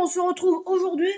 on se retrouve aujourd'hui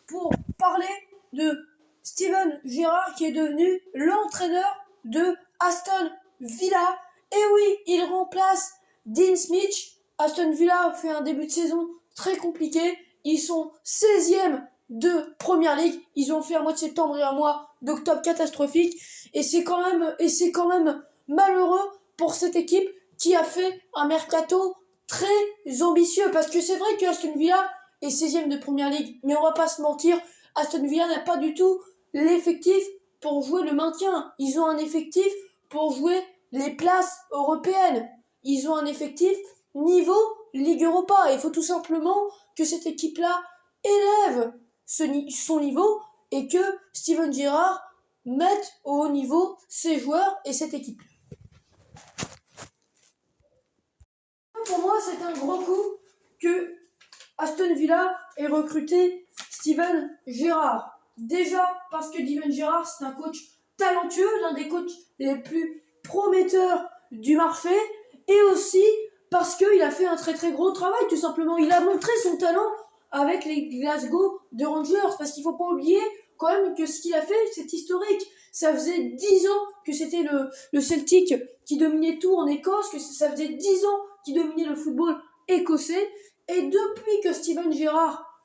pour parler de Steven Gerrard qui est devenu l'entraîneur de Aston Villa. Et oui, il remplace Dean Smith. Aston Villa fait un début de saison très compliqué. Ils sont 16e de Premier League. Ils ont fait un mois de septembre et un mois d'octobre catastrophique. Et c'est quand même malheureux pour cette équipe qui a fait un mercato très ambitieux. Parce que c'est vrai que Aston Villa est 16e de Premier League. Mais on va pas se mentir, Aston Villa n'a pas du tout l'effectif pour jouer le maintien. Ils ont un effectif pour jouer les places européennes. Ils ont un effectif niveau Ligue Europa. Il faut tout simplement que cette équipe-là élève son niveau et que Steven Gerrard mette au haut niveau ses joueurs et cette équipe. Pour moi, c'est un gros coup que Aston Villa ait recruté Steven Gerrard. Déjà parce que Steven Gerrard, c'est un coach talentueux, l'un des coachs les plus prometteurs du marché, et aussi parce qu'il a fait un très très gros travail, tout simplement. Il a montré son talent avec les Glasgow de Rangers, parce qu'il ne faut pas oublier quand même que ce qu'il a fait, c'est historique. Ça faisait 10 ans que c'était le Celtic qui dominait tout en Écosse, que ça faisait 10 ans qu'il dominait le football écossais, et depuis que Steven Gerrard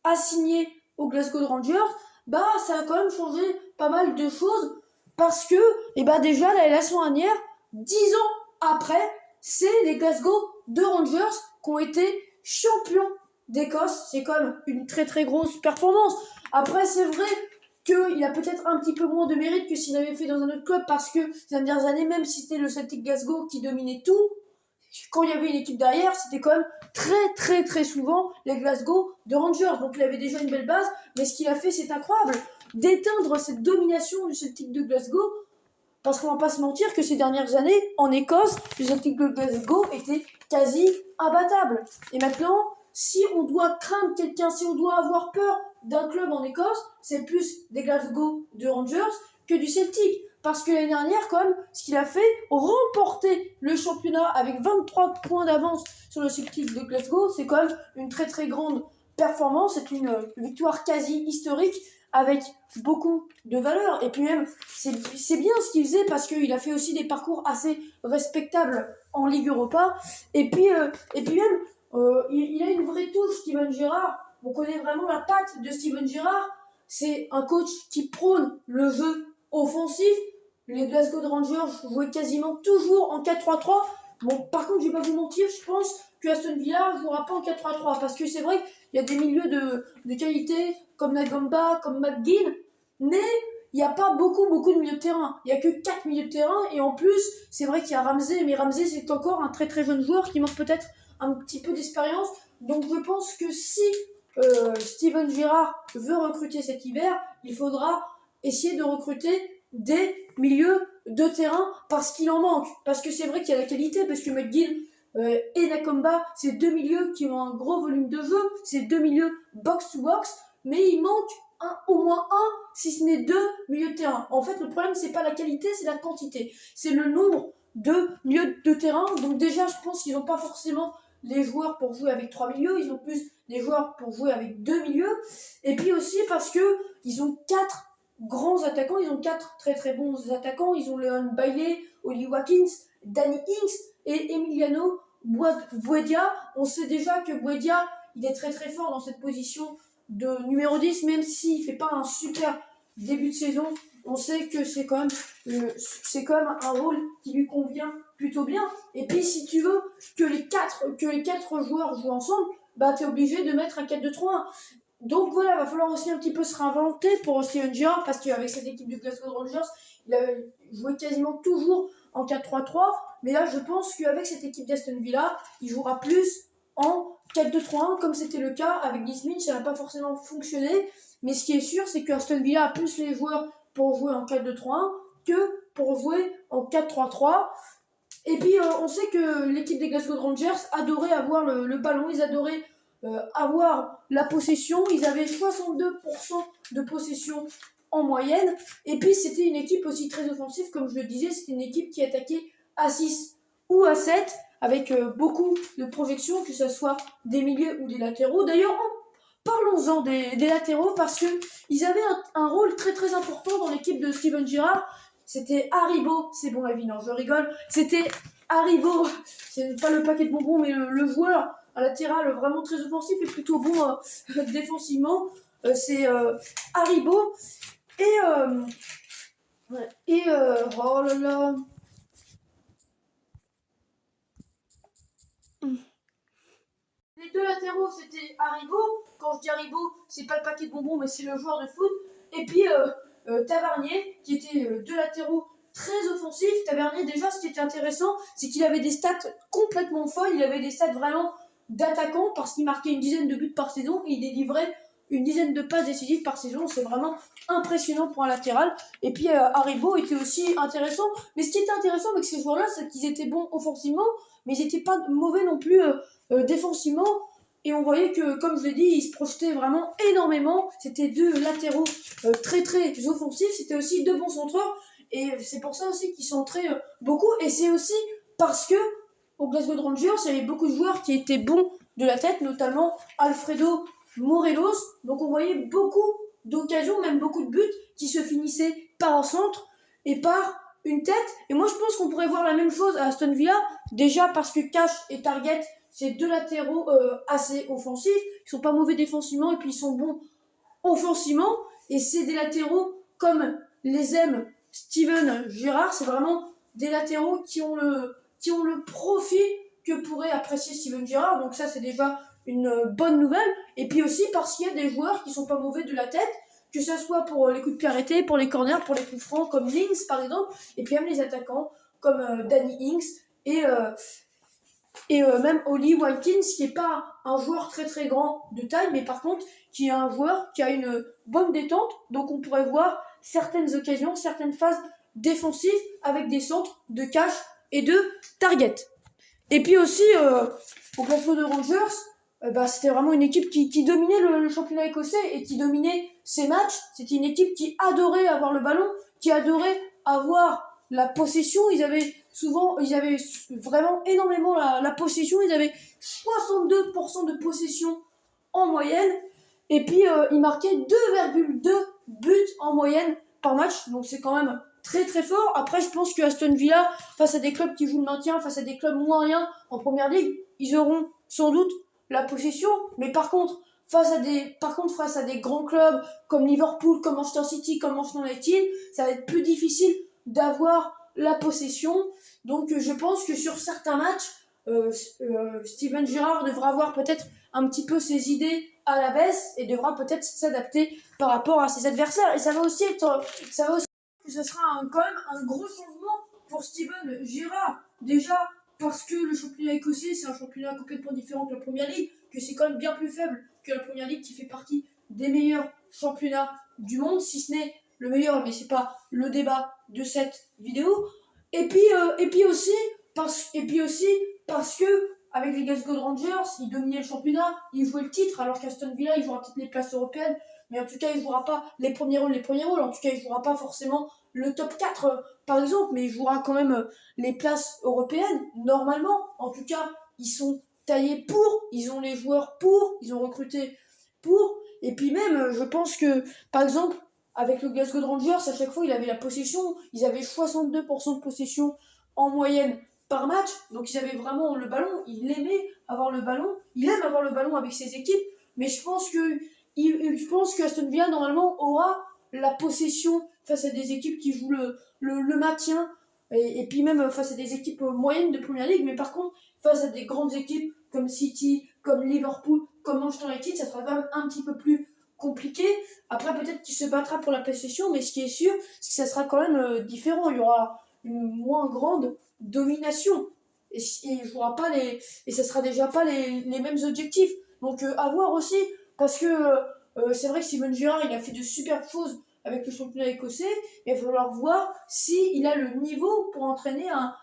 a signé aux Glasgow Rangers, ça a quand même changé pas mal de choses, parce que déjà la saison dernière, 10 ans après, c'est les Glasgow de Rangers qui ont été champions d'Écosse. C'est quand même une très très grosse performance. Après, c'est vrai qu'il a peut-être un petit peu moins de mérite que s'il avait fait dans un autre club, parce que ces dernières années, même si c'était le Celtic Glasgow qui dominait tout, quand il y avait une équipe derrière, c'était quand même très très très souvent les Glasgow de Rangers. Donc il avait déjà une belle base, mais ce qu'il a fait, c'est incroyable, d'éteindre cette domination du Celtic de Glasgow. Parce qu'on va pas se mentir que ces dernières années, en Écosse, le Celtic de Glasgow était quasi imbattable. Et maintenant, si on doit craindre quelqu'un, si on doit avoir peur d'un club en Écosse, c'est plus des Glasgow de Rangers que du Celtic. Parce que l'année dernière, quand même, ce qu'il a fait, remporter le championnat avec 23 points d'avance sur le Celtic de Glasgow, c'est quand même une très très grande performance. C'est une victoire quasi historique avec beaucoup de valeur. Et puis même, c'est bien ce qu'il faisait, parce qu'il a fait aussi des parcours assez respectables en Ligue Europa. Et puis même, il a une vraie touche, Steven Gerrard. On connaît vraiment la patte de Steven Gerrard. C'est un coach qui prône le jeu offensif. Les Glasgow Rangers jouaient quasiment toujours en 4-3-3. Bon, par contre, je vais pas vous mentir, je pense que Aston Villa ne jouera pas en 4-3-3, parce que c'est vrai qu'il y a des milieux de qualité comme Nagamba, comme McGinn, mais il n'y a pas beaucoup de milieux de terrain. Il n'y a que 4 milieux de terrain, et en plus, c'est vrai qu'il y a Ramsey, mais Ramsey, c'est encore un très très jeune joueur qui manque peut-être un petit peu d'expérience. Donc je pense que si Steven Gerrard veut recruter cet hiver, il faudra essayer de recruter des milieux de terrain, parce qu'il en manque. Parce que c'est vrai qu'il y a la qualité, parce que McGinn et Nakamba, c'est deux milieux qui ont un gros volume de jeu, c'est deux milieux box-to-box, mais il manque au moins un, si ce n'est deux milieux de terrain. En fait, le problème, c'est pas la qualité, c'est la quantité. C'est le nombre de milieux de terrain. Donc déjà, je pense qu'ils n'ont pas forcément les joueurs pour jouer avec 3 milieux, ils ont plus des joueurs pour jouer avec 2 milieux. Et puis aussi parce que ils ont 4 grands attaquants, ils ont 4 très très bons attaquants. Ils ont Leon Bailey, Oli Watkins, Danny Ings et Emiliano Buendia. On sait déjà que Buendia, il est très très fort dans cette position de numéro 10, même s'il ne fait pas un super début de saison. On sait que c'est quand même un rôle qui lui convient plutôt bien. Et puis si tu veux que les quatre joueurs jouent ensemble, tu es obligé de mettre un 4-2-3-1. Donc voilà, il va falloir aussi un petit peu se réinventer pour Steven Gerrard, parce qu'avec cette équipe de Glasgow Rangers, il a joué quasiment toujours en 4-3-3. Mais là, je pense qu'avec cette équipe d'Aston Villa, il jouera plus en 4-2-3-1, comme c'était le cas avec Dean Smith. Ça n'a pas forcément fonctionné. Mais ce qui est sûr, c'est que Aston Villa a plus les joueurs pour jouer en 4-2-3-1 que pour jouer en 4-3-3. Et puis on sait que l'équipe des Glasgow Rangers adorait avoir le ballon, ils adoraient avoir la possession. Ils avaient 62% de possession en moyenne. Et puis c'était une équipe aussi très offensive, comme je le disais, c'était une équipe qui attaquait à 6 ou à 7 avec beaucoup de projections, que ce soit des milieux ou des latéraux. D'ailleurs, parlons-en des latéraux parce que ils avaient un rôle très très important dans l'équipe de Steven Gerrard. C'était Haribo, c'est bon la vie, non je rigole, c'était Haribo, c'est pas le paquet de bonbons mais le joueur à latéral vraiment très offensif et plutôt bon défensivement, c'est Haribo oh là là. Les deux latéraux, c'était Haribo. Quand je dis Haribo, c'est pas le paquet de bonbons, mais c'est le joueur de foot. Et puis Tavernier, qui était deux latéraux très offensifs. Tavernier, déjà, ce qui était intéressant, c'est qu'il avait des stats complètement folles. Il avait des stats vraiment d'attaquant parce qu'il marquait une dizaine de buts par saison et il délivrait une dizaine de passes décisives par saison. C'est vraiment impressionnant pour un latéral. Et puis Haribo était aussi intéressant. Mais ce qui était intéressant avec ces joueurs-là, c'est qu'ils étaient bons offensivement, mais ils n'étaient pas mauvais non plus défensivement. Et on voyait que, comme je l'ai dit, ils se projetaient vraiment énormément. C'était deux latéraux très très offensifs. C'était aussi deux bons centreurs. Et c'est pour ça aussi qu'ils centraient beaucoup. Et c'est aussi parce que au Glasgow Rangers, il y avait beaucoup de joueurs qui étaient bons de la tête, notamment Alfredo Morelos. Donc on voyait beaucoup d'occasions, même beaucoup de buts qui se finissaient par un centre et par une tête. Et moi je pense qu'on pourrait voir la même chose à Aston Villa, déjà parce que Cash et Target, c'est deux latéraux assez offensifs, ils sont pas mauvais défensivement et puis ils sont bons offensivement. Et c'est des latéraux comme les aime Steven Gerrard, c'est vraiment des latéraux qui ont le profil que pourrait apprécier Steven Gerrard. Donc ça c'est déjà une bonne nouvelle. Et puis aussi parce qu'il y a des joueurs qui sont pas mauvais de la tête, que ce soit pour les coups de pied arrêtés, pour les corners, pour les coups francs comme Links par exemple, et puis même les attaquants comme Danny Ings et même Oli Watkins, qui n'est pas un joueur très très grand de taille, mais par contre qui est un joueur qui a une bonne détente. Donc on pourrait voir certaines occasions, certaines phases défensives avec des centres de Cash et de Target. Et puis aussi au Glasgow Rangers, c'était vraiment une équipe qui dominait le championnat écossais et qui dominait ses matchs. C'était une équipe qui adorait avoir le ballon, qui adorait avoir la possession. Ils avaient vraiment énormément la possession. Ils avaient 62% de possession en moyenne. Et puis ils marquaient 2,2 buts en moyenne par match. Donc c'est quand même très très fort. Après je pense que Aston Villa, face à des clubs qui jouent le maintien, face à des clubs moyens en première ligue, ils auront sans doute la possession. Mais par contre face à des grands clubs comme Liverpool, comme Manchester City, comme Manchester United, ça va être plus difficile d'avoir la possession. Donc je pense que sur certains matchs, Steven Gerrard devra avoir peut-être un petit peu ses idées à la baisse et devra peut-être s'adapter par rapport à ses adversaires. Et ça va aussi que ce sera quand même un gros changement pour Steven Gerrard. Déjà parce que le championnat écossais, c'est un championnat complètement différent que la Première Ligue, que c'est quand même bien plus faible que la Première Ligue qui fait partie des meilleurs championnats du monde, si ce n'est le meilleur, mais c'est pas le débat de cette vidéo. Et puis aussi parce que avec les Glasgow Rangers, ils dominaient le championnat, ils jouaient le titre, alors qu'Aston Villa, ils jouera peut-être les places européennes, mais en tout cas, il jouera pas les premiers rôles. En tout cas, il jouera pas forcément le top 4, par exemple, mais il jouera quand même les places européennes, normalement. En tout cas, ils sont taillés pour, ils ont les joueurs pour, ils ont recruté pour. Et puis même, je pense que, par exemple, avec le Glasgow Rangers, à chaque fois, il avait la possession. Ils avaient 62% de possession en moyenne par match. Donc, ils avaient vraiment le ballon. Il aimait avoir le ballon. Il aime avoir le ballon avec ses équipes. Mais je pense que Aston Villa, normalement, aura la possession face à des équipes qui jouent le maintien. Et puis même face à des équipes moyennes de Première Ligue. Mais par contre, face à des grandes équipes comme City, comme Liverpool, comme Manchester United, ça sera quand même un petit peu plus compliqué. Après, peut-être qu'il se battra pour la possession, mais ce qui est sûr, c'est que ça sera quand même différent. Il y aura une moins grande domination. Et ça sera déjà pas les mêmes objectifs. Donc, à voir aussi, parce que c'est vrai que Steven Gerrard, il a fait de superbes choses avec le championnat écossais, mais il va falloir voir s'il a le niveau pour entraîner un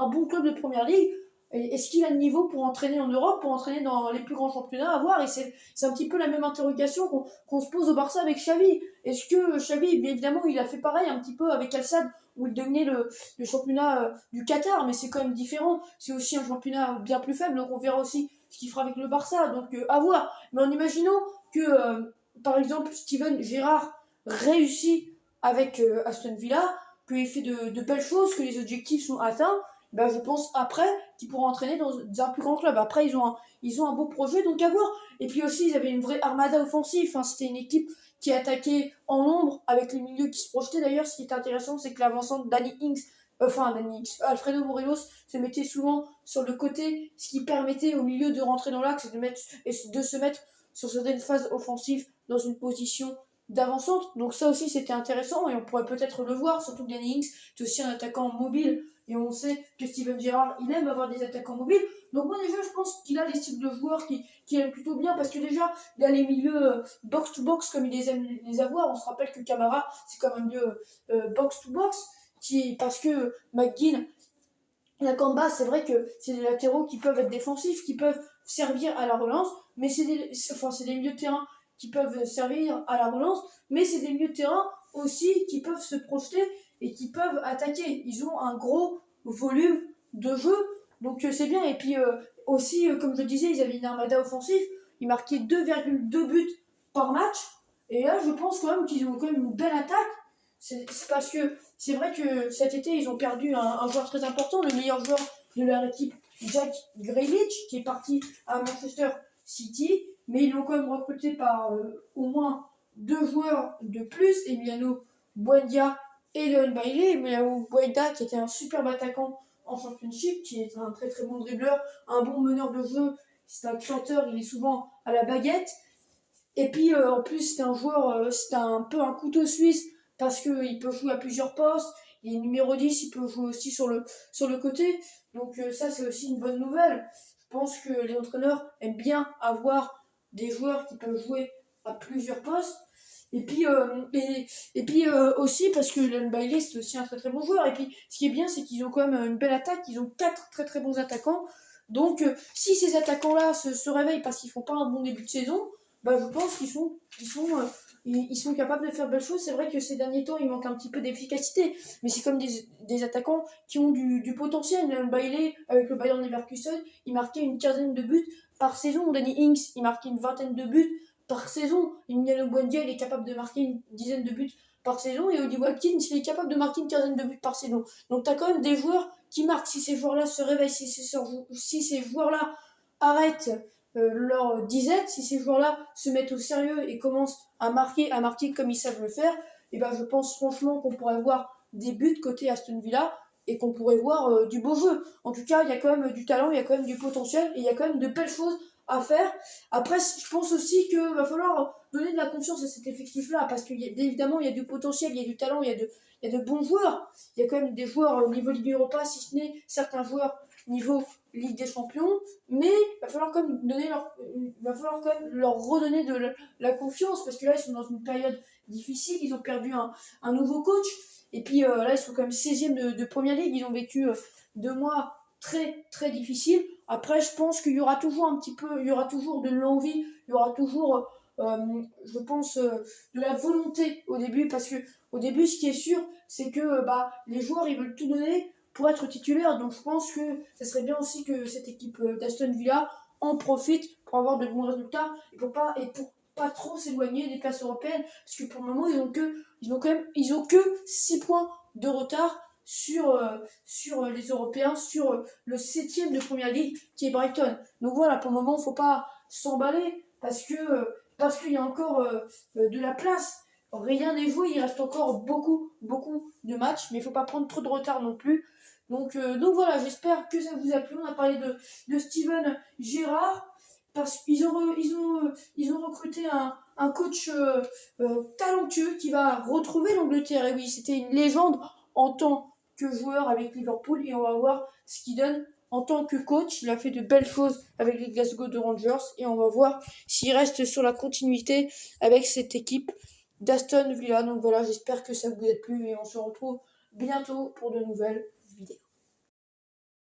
bon club de Première Ligue. Est-ce qu'il a le niveau pour entraîner en Europe, pour entraîner dans les plus grands championnats? À voir. Et c'est un petit peu la même interrogation qu'on se pose au Barça avec Xavi. Est-ce que Xavi, bien évidemment, il a fait pareil un petit peu avec Al-Sadd, où il dominait le championnat du Qatar, mais c'est quand même différent. C'est aussi un championnat bien plus faible, donc on verra aussi ce qu'il fera avec le Barça, donc à voir. Mais en imaginant que, par exemple, Steven Gerrard réussit avec Aston Villa, qu'il fait de belles choses, que les objectifs sont atteints, ben, je pense après qu'ils pourront entraîner dans un plus grand club. Après, ils ont un beau projet, donc à voir. Et puis aussi, ils avaient une vraie armada offensive. Hein. C'était une équipe qui attaquait en nombre avec les milieux qui se projetaient. D'ailleurs, ce qui est intéressant, c'est que l'avancante Alfredo Morelos se mettait souvent sur le côté, ce qui permettait au milieu de rentrer dans l'axe et de se mettre sur certaines phases offensives dans une position d'avancante. Donc ça aussi, c'était intéressant et on pourrait peut-être le voir, surtout que Danny Ings est aussi un attaquant mobile. Et on sait que Steven Gerrard, il aime avoir des attaquants mobiles. Donc moi déjà, je pense qu'il a les styles de joueurs qui aiment plutôt bien. Parce que déjà, il a les milieux box-to-box comme il les aime les avoir. On se rappelle que Camara, c'est comme un milieu box-to-box. Parce que McGinn, la Kamba, c'est vrai que c'est des latéraux qui peuvent être défensifs, qui peuvent servir à la relance. Mais c'est des milieux de terrain qui peuvent servir à la relance. Mais c'est des milieux de terrain aussi qui peuvent se projeter et qui peuvent attaquer. Ils ont un gros volume de jeu, donc c'est bien. Et puis aussi, comme je disais, ils avaient une armada offensive. Ils marquaient 2,2 buts par match. Et là, je pense quand même qu'ils ont quand même une belle attaque. C'est parce que c'est vrai que cet été, ils ont perdu un joueur très important, le meilleur joueur de leur équipe, Jack Grealish, qui est parti à Manchester City. Mais ils l'ont quand même recruté par au moins 2 joueurs de plus, Emiliano Buendia et Leon Bailey. Emiliano Buendia qui était un superbe attaquant en Championship, qui est un très très bon dribbleur, un bon meneur de jeu, c'est un créateur, il est souvent à la baguette. Et puis en plus c'est un joueur, c'est un peu un couteau suisse parce qu'il peut jouer à plusieurs postes. Il est numéro 10, il peut jouer aussi sur le côté. Donc ça c'est aussi une bonne nouvelle. Je pense que les entraîneurs aiment bien avoir des joueurs qui peuvent jouer à plusieurs postes. Et puis, aussi parce que Leon Bailey c'est aussi un très très bon joueur. Et puis ce qui est bien c'est qu'ils ont quand même une belle attaque, ils ont 4 très très bons attaquants. Donc si ces attaquants-là se réveillent parce qu'ils font pas un bon début de saison, bah, je pense ils sont capables de faire de belles choses. C'est vrai que ces derniers temps, il manque un petit peu d'efficacité, mais c'est comme des attaquants qui ont du potentiel. Leon Bailey, avec le Bayern Leverkusen, il marquait une quinzaine de buts par saison. Danny Ings, il marquait une vingtaine de buts par saison. Emiliano Buendia, il est capable de marquer une dizaine de buts par saison. Et Oli Watkins, il est capable de marquer une quinzaine de buts par saison. Donc tu as quand même des joueurs qui marquent. Si ces joueurs-là se réveillent, si ces joueurs-là arrêtent leur disette, si ces joueurs-là se mettent au sérieux et commencent à marquer comme ils savent le faire, et ben je pense franchement qu'on pourrait voir des buts côté Aston Villa et qu'on pourrait voir du beau jeu. En tout cas, il y a quand même du talent, il y a quand même du potentiel et il y a quand même de belles choses à faire. Après, je pense aussi qu'il va falloir donner de la confiance à cet effectif-là parce qu'évidemment, il y a du potentiel, il y a du talent, il y a de bons joueurs. Il y a quand même des joueurs au niveau Ligue Europa, si ce n'est certains joueurs niveau Ligue des Champions, mais il va falloir quand même leur redonner de la confiance parce que là, ils sont dans une période difficile, ils ont perdu un nouveau coach. Et puis là, ils sont quand même 16e de Première Ligue. Ils ont vécu 2 mois très très difficiles. Après, je pense qu'il y aura toujours il y aura toujours de l'envie, il y aura toujours, je pense, de la volonté au début. Parce que au début, ce qui est sûr, c'est que les joueurs, ils veulent tout donner pour être titulaires. Donc je pense que ça serait bien aussi que cette équipe d'Aston Villa en profite pour avoir de bons résultats et pour pas trop s'éloigner des places européennes. Parce que pour le moment, ils ont que 6 points de retard sur les Européens, sur le 7e de Première Ligue qui est Brighton. Donc voilà, pour le moment, il ne faut pas s'emballer parce qu'il y a encore de la place. Rien n'est joué, il reste encore beaucoup de matchs, mais il ne faut pas prendre trop de retard non plus. Donc voilà, j'espère que ça vous a plu. On a parlé de Steven Gerrard parce qu'ils ont recruté un coach talentueux qui va retrouver l'Angleterre. Et oui, c'était une légende en tant que joueur avec Liverpool et on va voir ce qu'il donne en tant que coach. Il a fait de belles choses avec les Glasgow Rangers et on va voir s'il reste sur la continuité avec cette équipe d'Aston Villa. Donc voilà, j'espère que ça vous a plu et on se retrouve bientôt pour de nouvelles